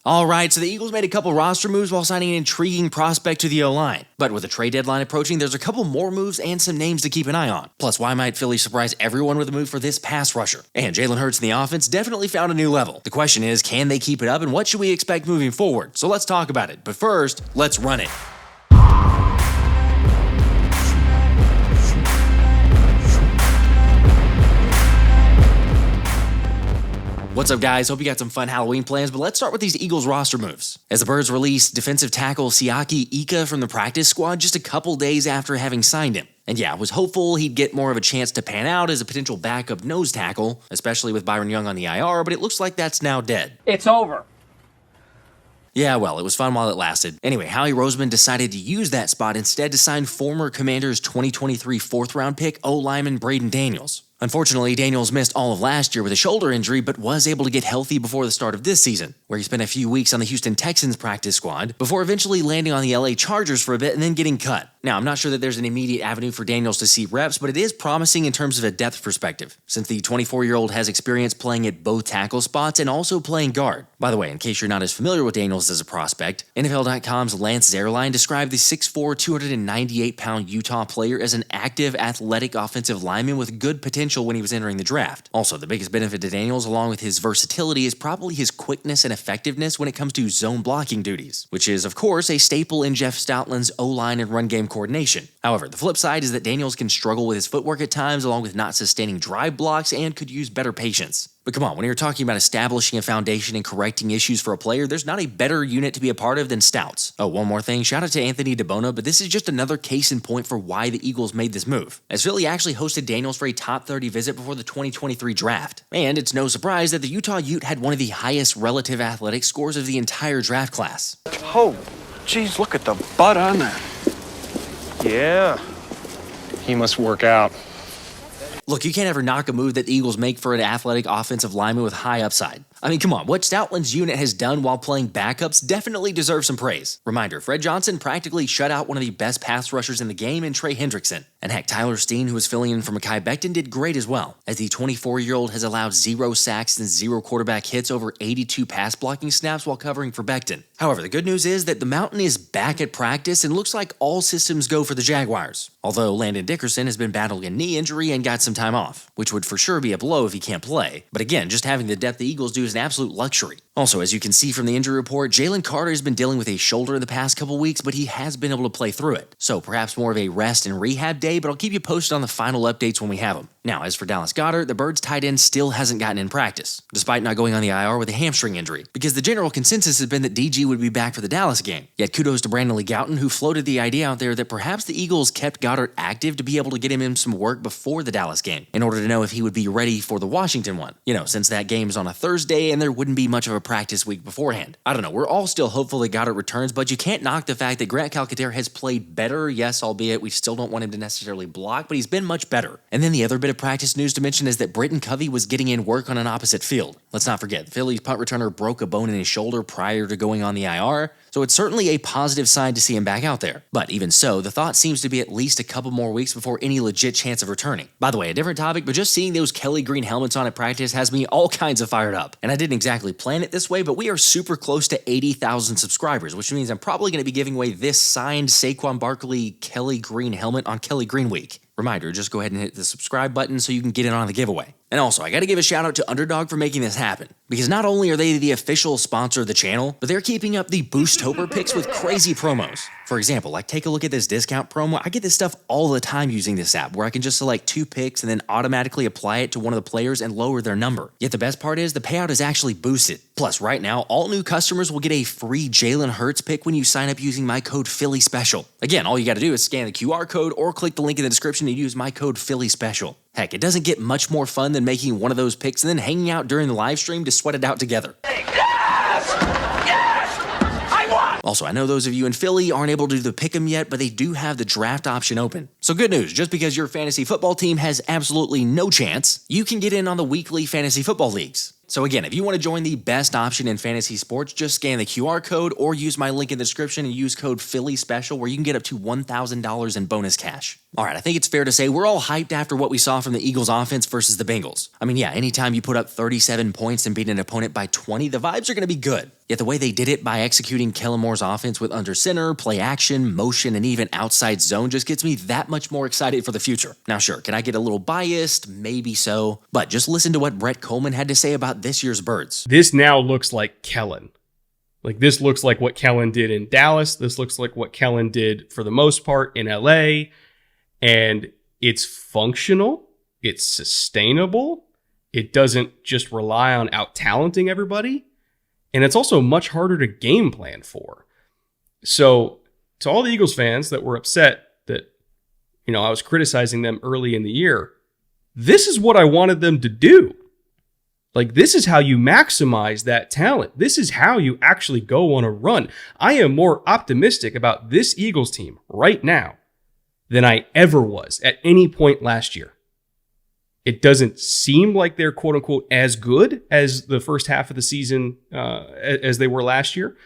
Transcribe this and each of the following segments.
Alright, so the Eagles made a couple roster moves while signing an intriguing prospect to the O-line. But with the trade deadline approaching, there's a couple more moves and some names to keep an eye on. Plus, why might Philly surprise everyone with a move for this pass rusher? And Jalen Hurts in the offense definitely found a new level. The question is, can they keep it up and what should we expect moving forward? So let's talk about it. But first, let's run it. What's up, guys? Hope you got some fun Halloween plans, but let's start with these Eagles roster moves. As the Birds released defensive tackle Siaki Ika from the practice squad just a couple days after having signed him. And yeah, was hopeful he'd get more of a chance to pan out as a potential backup nose tackle, especially with Byron Young on the IR, but it looks like that's now dead. It's over. Yeah, well, it was fun while it lasted. Anyway, Howie Roseman decided to use that spot instead to sign former Commanders 2023 4th-round pick O-Lineman Braden Daniels. Unfortunately, Daniels missed all of last year with a shoulder injury, but was able to get healthy before the start of this season, where he spent a few weeks on the Houston Texans practice squad before eventually landing on the LA Chargers for a bit and then getting cut. Now, I'm not sure that there's an immediate avenue for Daniels to see reps, but it is promising in terms of a depth perspective, since the 24-year-old has experience playing at both tackle spots and also playing guard. By the way, in case you're not as familiar with Daniels as a prospect, NFL.com's Lance Zierlein described the 6'4", 298-pound Utah player as an active, athletic offensive lineman with good potential when he was entering the draft. Also, the biggest benefit to Daniels, along with his versatility, is probably his quickness and effectiveness when it comes to zone blocking duties, which is, of course, a staple in Jeff Stoutland's O-line and run game coordination. However, the flip side is that Daniels can struggle with his footwork at times, along with not sustaining drive blocks, and could use better patience. But come on, when you're talking about establishing a foundation and correcting issues for a player, there's not a better unit to be a part of than Stouts. Oh, one more thing, shout out to Anthony DeBona, but this is just another case in point for why the Eagles made this move, as Philly actually hosted Daniels for a top 30 visit before the 2023 draft. And it's no surprise that the Utah Ute had one of the highest relative athletic scores of the entire draft class. Oh, geez, look at the butt on that. Yeah, he must work out. Look, you can't ever knock a move that the Eagles make for an athletic offensive lineman with high upside. I mean, come on, what Stoutland's unit has done while playing backups definitely deserves some praise. Reminder, Fred Johnson practically shut out one of the best pass rushers in the game in Trey Hendrickson. And heck, Tyler Steen, who was filling in for Mekhi Becton, did great as well, as the 24-year-old has allowed 0 sacks and 0 quarterback hits over 82 pass blocking snaps while covering for Becton. However, the good news is that the Mountain is back at practice and looks like all systems go for the Jaguars. Although Landon Dickerson has been battling a knee injury and got some time off, which would for sure be a blow if he can't play. But again, just having the depth the Eagles do is an absolute luxury. Also, as you can see from the injury report, Jalen Carter has been dealing with a shoulder in the past couple weeks, but he has been able to play through it. So perhaps more of a rest and rehab day, but I'll keep you posted on the final updates when we have them. Now, as for Dallas Goedert, the Birds tight end still hasn't gotten in practice, despite not going on the IR with a hamstring injury, because the general consensus has been that DG would be back for the Dallas game. Yet kudos to Brandon Lee Gowton, who floated the idea out there that perhaps the Eagles kept Goedert active to be able to get him in some work before the Dallas game, in order to know if he would be ready for the Washington one. You know, since that game is on a Thursday and there wouldn't be much of a practice week beforehand. I don't know, we're all still hopeful that Goedert returns, but you can't knock the fact that Grant Calcaterra has played better, yes, albeit we still don't want him to necessarily block, but he's been much better. And then the other bit of practice news to mention is that Britton Covey was getting in work on an opposite field. Let's not forget, Philly's punt returner broke a bone in his shoulder prior to going on the IR, so it's certainly a positive sign to see him back out there. But even so, the thought seems to be at least a couple more weeks before any legit chance of returning. By the way, a different topic, but just seeing those Kelly green helmets on at practice has me all kinds of fired up. And I didn't exactly plan it this way, but we are super close to 80,000 subscribers, which means I'm probably going to be giving away this signed Saquon Barkley Kelly green helmet on Kelly Green Week. Reminder, just go ahead and hit the subscribe button so you can get in on the giveaway. And also, I gotta give a shout out to Underdog for making this happen, because not only are they the official sponsor of the channel, but they're keeping up the Boostober picks with crazy promos. For example, like take a look at this discount promo. I get this stuff all the time using this app, where I can just select 2 picks and then automatically apply it to one of the players and lower their number. Yet the best part is the payout is actually boosted. Plus, right now, all new customers will get a free Jalen Hurts pick when you sign up using my code PHILLYSPECIAL. Again, all you gotta do is scan the QR code or click the link in the description and use my code PHILLYSPECIAL. Heck, it doesn't get much more fun than making one of those picks and then hanging out during the live stream to sweat it out together. Yes! Yes! I won! Also, I know those of you in Philly aren't able to do the pick'em yet, but they do have the draft option open. So good news, just because your fantasy football team has absolutely no chance, you can get in on the weekly fantasy football leagues. So again, if you want to join the best option in fantasy sports, just scan the QR code or use my link in the description and use code PHILLYSPECIAL, where you can get up to $1,000 in bonus cash. Alright, I think it's fair to say we're all hyped after what we saw from the Eagles offense versus the Bengals. I mean, yeah, anytime you put up 37 points and beat an opponent by 20, the vibes are going to be good. Yet the way they did it by executing Kellen Moore's offense with under center, play action, motion, and even outside zone just gets me that much more excited for the future. Now sure, can I get a little biased? Maybe so. But just listen to what Brett Coleman had to say about this year's Birds. This now looks like Kellen. Like, this looks like what Kellen did in Dallas. This looks like what Kellen did for the most part in LA. And it's functional. It's sustainable. It doesn't just rely on out-talenting everybody. And it's also much harder to game plan for. So to all the Eagles fans that were upset that, I was criticizing them early in the year, this is what I wanted them to do. Like, this is how you maximize that talent. This is how you actually go on a run. I am more optimistic about this Eagles team right now than I ever was at any point last year. It doesn't seem like they're, quote unquote, as good as the first half of the season as they were last year.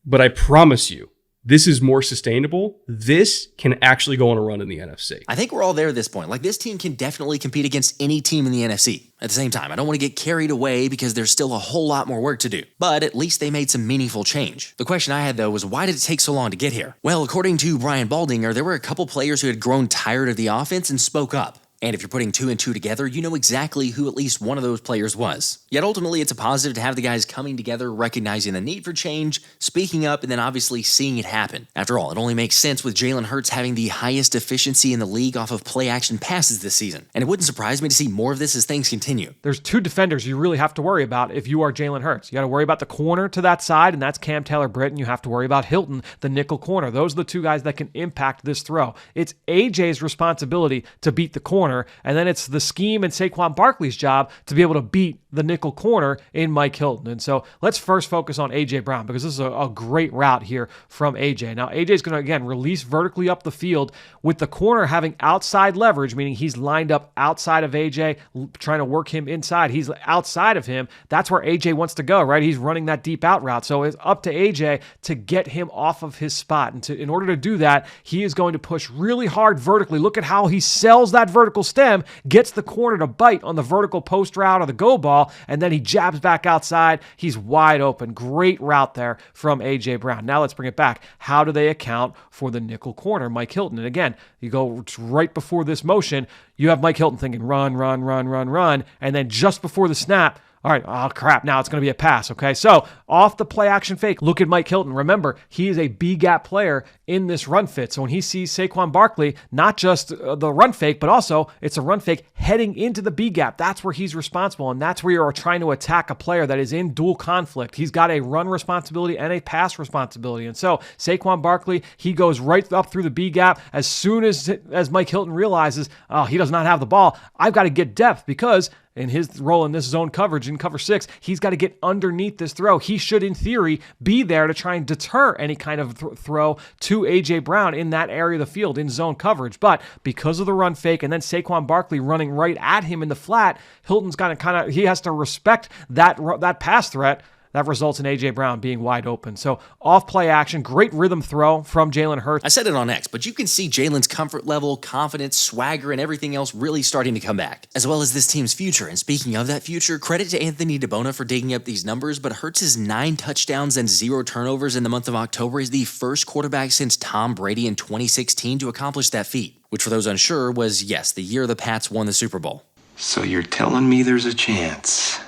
But I promise you, this is more sustainable. This can actually go on a run in the NFC. I think we're all there at this point. Like, this team can definitely compete against any team in the NFC. At the same time, I don't want to get carried away because there's still a whole lot more work to do. But at least they made some meaningful change. The question I had, though, was why did it take so long to get here? Well, according to Brian Baldinger, there were a couple players who had grown tired of the offense and spoke up. And if you're putting 2 and 2 together, you know exactly who at least one of those players was. Yet ultimately, it's a positive to have the guys coming together, recognizing the need for change, speaking up, and then obviously seeing it happen. After all, it only makes sense with Jalen Hurts having the highest efficiency in the league off of play-action passes this season. And it wouldn't surprise me to see more of this as things continue. There's 2 defenders you really have to worry about if you are Jalen Hurts. You got to worry about the corner to that side, and that's Cam Taylor-Britt, and you have to worry about Hilton, the nickel corner. Those are the 2 guys that can impact this throw. It's AJ's responsibility to beat the corner, and then it's the scheme and Saquon Barkley's job to be able to beat the nickel corner in Mike Hilton. And so let's first focus on A.J. Brown because this is a great route here from A.J. Now, A.J.'s going to, again, release vertically up the field with the corner having outside leverage, meaning he's lined up outside of A.J., trying to work him inside. He's outside of him. That's where A.J. wants to go, right? He's running that deep out route. So it's up to A.J. to get him off of his spot. And in order to do that, he is going to push really hard vertically. Look at how he sells that vertical stem, gets the corner to bite on the vertical post route or the go ball, and then he jabs back outside. He's wide open. Great route there from A.J. Brown. Now let's bring it back. How do they account for the nickel corner, Mike Hilton? And again, you go right before this motion, you have Mike Hilton thinking run, run, run, run, run, and then just before the snap, all right, oh crap, now it's going to be a pass, okay? So off the play action fake, look at Mike Hilton. Remember, he is a B-gap player in this run fit. So when he sees Saquon Barkley, not just the run fake, but also it's a run fake heading into the B-gap. That's where he's responsible, and that's where you're trying to attack a player that is in dual conflict. He's got a run responsibility and a pass responsibility. And so Saquon Barkley, he goes right up through the B-gap. As soon as Mike Hilton realizes, oh, he does not have the ball, I've got to get depth because in his role in this zone coverage in cover 6, he's got to get underneath this throw. He should, in theory, be there to try and deter any kind of throw to A.J. Brown in that area of the field in zone coverage. But because of the run fake and then Saquon Barkley running right at him in the flat, Hilton's got to he has to respect that pass threat. That results in A.J. Brown being wide open. So off play action, great rhythm throw from Jalen Hurts. I said it on X, but you can see Jalen's comfort level, confidence, swagger, and everything else really starting to come back, as well as this team's future. And speaking of that future, credit to Anthony DeBona for digging up these numbers, but Hurts' 9 touchdowns and 0 turnovers in the month of October is the first quarterback since Tom Brady in 2016 to accomplish that feat, which for those unsure was, yes, the year the Pats won the Super Bowl. So you're telling me there's a chance?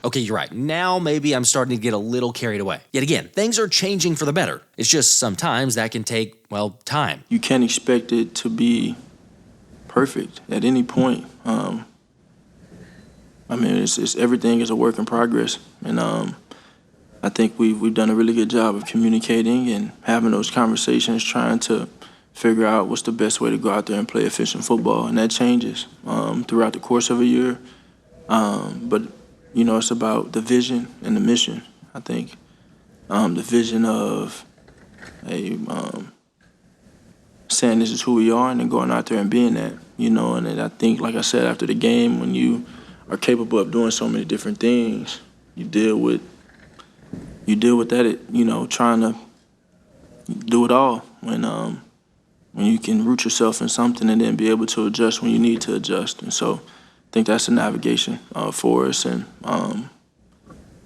Okay, you're right. Now maybe I'm starting to get a little carried away. Yet again, things are changing for the better. It's just sometimes that can take, well, time. You can't expect it to be perfect at any point. It's everything is a work in progress. And I think we've done a really good job of communicating and having those conversations, trying to figure out what's the best way to go out there and play efficient football. And that changes throughout the course of a year. But it's about the vision and the mission. I think the vision of saying this is who we are and then going out there and being that, And then I think, like I said, after the game, when you are capable of doing so many different things, you deal with that, trying to do it all. When you can root yourself in something and then be able to adjust when you need to adjust. And so I think that's the navigation for us, and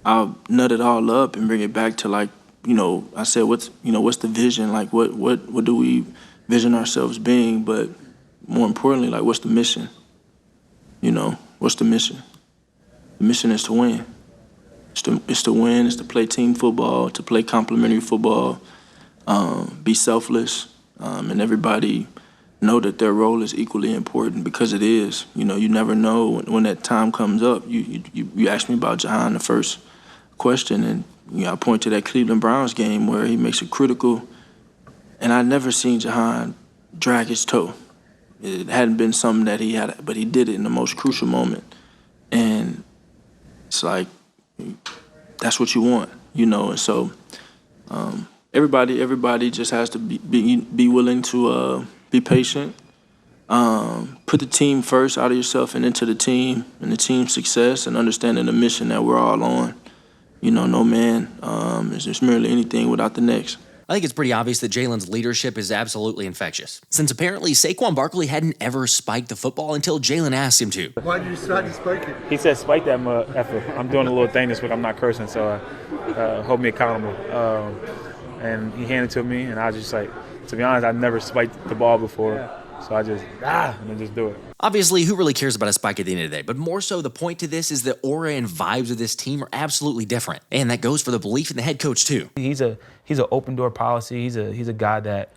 I'll nut it all up and bring it back to, like, I said, what's the vision? Like, what do we vision ourselves being? But more importantly, like, what's the mission? What's the mission? The mission is to win. It's to win. It's to play team football, to play complementary football, be selfless, and everybody know that their role is equally important, because it is. You never know when that time comes up. You asked me about Dejean the first question, and I point to that Cleveland Browns game where he makes a critical, and I'd never seen Dejean drag his toe. It hadn't been something that he had, but he did it in the most crucial moment. And it's like, that's what you want, and so everybody just has to be willing to be patient, put the team first out of yourself and into the team and the team's success, and understanding the mission that we're all on. No man is just merely anything without the next. I think it's pretty obvious that Jalen's leadership is absolutely infectious, since apparently Saquon Barkley hadn't ever spiked the football until Jalen asked him to. Why did you decide to spike it? He said spike that effort. I'm doing a little thing this week. I'm not cursing, so hold me accountable. And he handed it to me, and I was just like, to be honest, I've never spiked the ball before. So I just, and then just do it. Obviously, who really cares about a spike at the end of the day? But more so, the point to this is the aura and vibes of this team are absolutely different. And that goes for the belief in the head coach, too. He's an open door policy. He's a guy that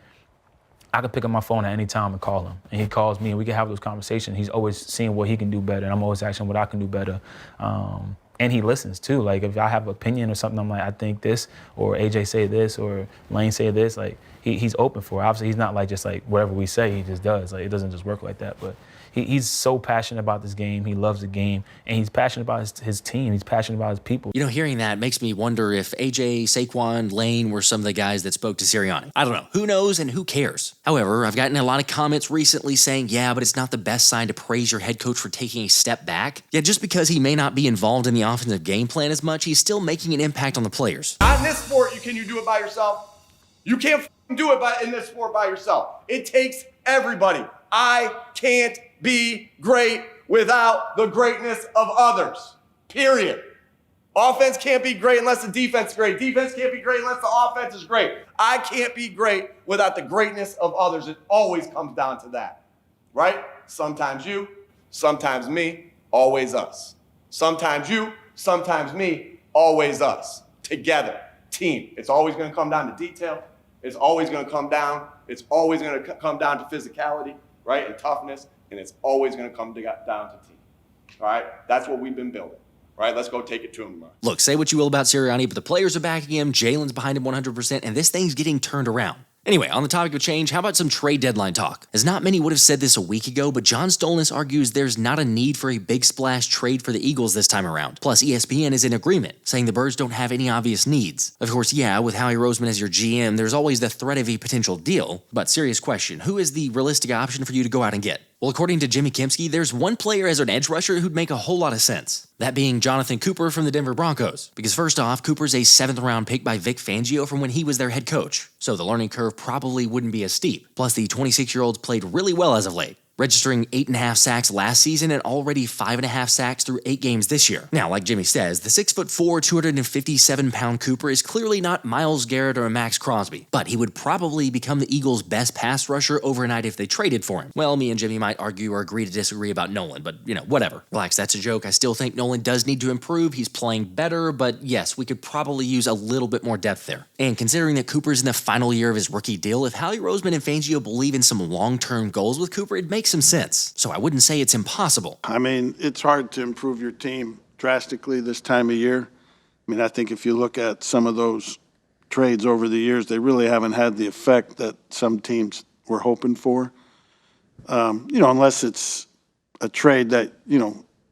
I can pick up my phone at any time and call him. And he calls me, and we can have those conversations. He's always seeing what he can do better, and I'm always asking what I can do better. And he listens, too. Like, if I have an opinion or something, I'm like, I think this, or AJ say this, or Lane say this. Like, he's open for it. Obviously, he's not like just like whatever we say, he just does. Like, it doesn't just work like that. But he's so passionate about this game. He loves the game. And he's passionate about his team. He's passionate about his people. Hearing that makes me wonder if AJ, Saquon, Lane were some of the guys that spoke to Sirianni. I don't know. Who knows and who cares? However, I've gotten a lot of comments recently saying, yeah, but it's not the best sign to praise your head coach for taking a step back. Yeah, just because he may not be involved in the offensive game plan as much, he's still making an impact on the players. Not in this sport, can you do it by yourself? You can't do it in this sport by yourself. It takes everybody. I can't be great without the greatness of others, period. Offense can't be great unless the defense is great. Defense can't be great unless the offense is great. I can't be great without the greatness of others. It always comes down to that, right? Sometimes you, sometimes me, always us. Sometimes you, sometimes me, always us. Together, team. It's always going to come down to detail. It's always going to come down. It's always going to come down to physicality, right, and toughness. And it's always going to come down to team. All right? That's what we've been building. All right? Let's go take it to him tomorrow. Look, say what you will about Sirianni, but the players are backing him, Jalen's behind him 100%, and this thing's getting turned around. Anyway, on the topic of change, how about some trade deadline talk? As not many would have said this a week ago, but John Stolnis argues there's not a need for a big splash trade for the Eagles this time around. Plus, ESPN is in agreement, saying the Birds don't have any obvious needs. Of course, yeah, with Howie Roseman as your GM, there's always the threat of a potential deal. But serious question, who is the realistic option for you to go out and get? Well, according to Jimmy Kempski, there's one player as an edge rusher who'd make a whole lot of sense. That being Jonathon Cooper from the Denver Broncos. Because first off, Cooper's a 7th round pick by Vic Fangio from when he was their head coach. So the learning curve probably wouldn't be as steep. Plus, the 26-year-old's played really well as of late, registering 8.5 sacks last season and already 5.5 sacks through 8 games this year. Now, like Jimmy says, the 6'4", 257-pound Cooper is clearly not Myles Garrett or Max Crosby, but he would probably become the Eagles' best pass rusher overnight if they traded for him. Well, me and Jimmy might argue or agree to disagree about Nolan, but, whatever. Relax, that's a joke. I still think Nolan does need to improve. He's playing better, but yes, we could probably use a little bit more depth there. And considering that Cooper's in the final year of his rookie deal, if Howie Roseman and Fangio believe in some long-term goals with Cooper, it makes some sense. So I wouldn't say it's impossible. I mean, it's hard to improve your team drastically this time of year. I mean, I think if you look at some of those trades over the years, they really haven't had the effect that some teams were hoping for. Unless it's a trade that,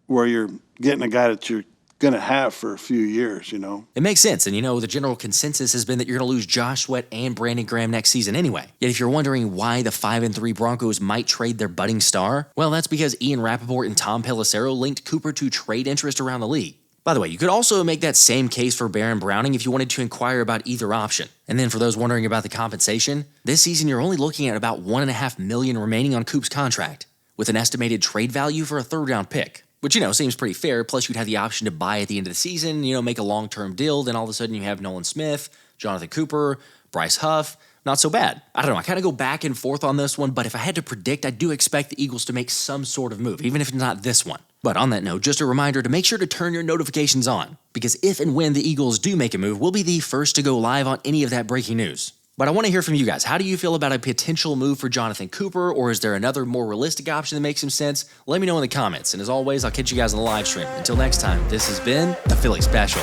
where you're getting a guy that you're going to have for a few years, It makes sense, and the general consensus has been that you're going to lose Josh Sweat and Brandon Graham next season anyway. Yet if you're wondering why the 5-3 Broncos might trade their budding star, well, that's because Rapoport and Tom Pelissero linked Cooper to trade interest around the league. By the way, you could also make that same case for Baron Browning if you wanted to inquire about either option. And then for those wondering about the compensation, this season you're only looking at about $1.5 million remaining on Coop's contract, with an estimated trade value for a 3rd-round pick. which, seems pretty fair. Plus, you'd have the option to buy at the end of the season, make a long-term deal. Then all of a sudden you have Nolan Smith, Jonathon Cooper, Bryce Huff. Not so bad. I don't know. I kind of go back and forth on this one, but if I had to predict, I do expect the Eagles to make some sort of move, even if it's not this one. But on that note, just a reminder to make sure to turn your notifications on, because if and when the Eagles do make a move, we'll be the first to go live on any of that breaking news. But I want to hear from you guys. How do you feel about a potential move for Jonathon Cooper, or is there another more realistic option that makes some sense? Let me know in the comments. And as always, I'll catch you guys on the live stream. Until next time, this has been the Philly Special.